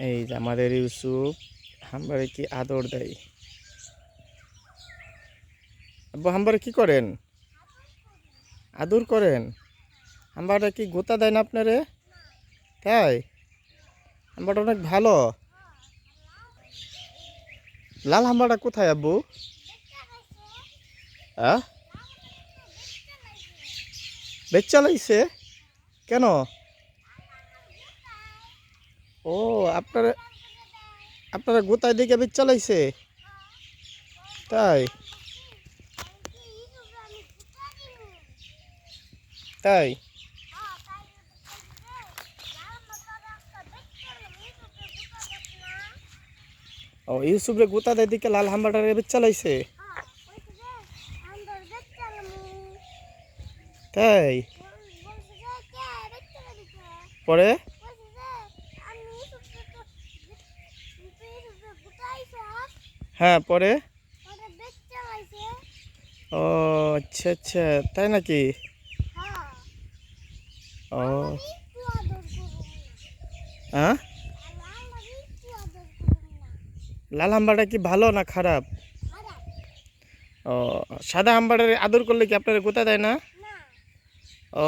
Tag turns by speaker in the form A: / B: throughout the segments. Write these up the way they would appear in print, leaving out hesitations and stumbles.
A: এই যে আমাদের ইউসুফ হাম্বারে কি আদর দেয়। আব্বু হাম্বারে কি করেন? আদর করেন? হাম্বারটা কি গোতা দেয় না আপনারে? তাই? হাম্বারটা অনেক ভালো। লাল হাম্বারটা কোথায় আব্বু? হ্যাঁ, বেচ্চা লাইছে কেন? ও, আপনারা আপনারা গোতায় দিকে বেচ্চা লাইছে তাই? তাই? ও, ইউসুফরে গোতা দেয় দিকে লাল হাম্বারটারে বেচ্চা লাইছে তাই? পরে হ্যাঁ, পরে ও আচ্ছা আচ্ছা, তাই নাকি? ও হ্যাঁ, লাল হাম্বারটা কি ভালো না খারাপ? ও, সাদা হাম্বারের আদর করলে কি আপনারা গোতা দেয় না? ও,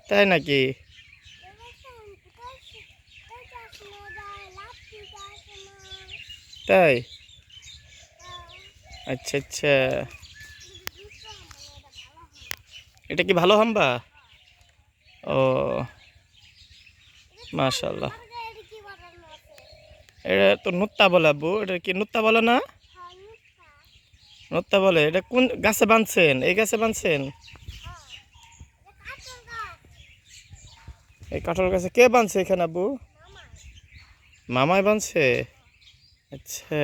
A: তাই নাকি? তাই? আচ্ছা আচ্ছা, এটা কি ভালো হাম্বা? ও মাশাআল্লাহ, এটা তো নুত্তা বলে আব্বু, এটা কি নুত্তা বলে না? নুত্তা বলে। এটা কোন গাছে বাঁধছেন? এই গাছে বাঁধছেন? এই কাঁঠাল গাছে কে বাঁধছে এখানে আব্বু? মামাই বাঁধছে? আচ্ছা,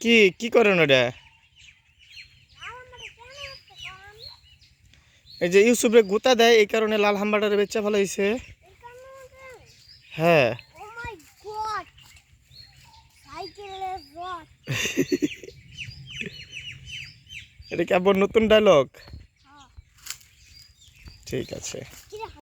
A: কি কি করেন ওটা? এই যে ইউসুফে গুতা দেয় এই কারণে লাল হাম্বাটারে বেচা ফেলাইছে। হ্যাঁ। এটা কি আবার নতুন ডায়লগ? ঠিক আছে।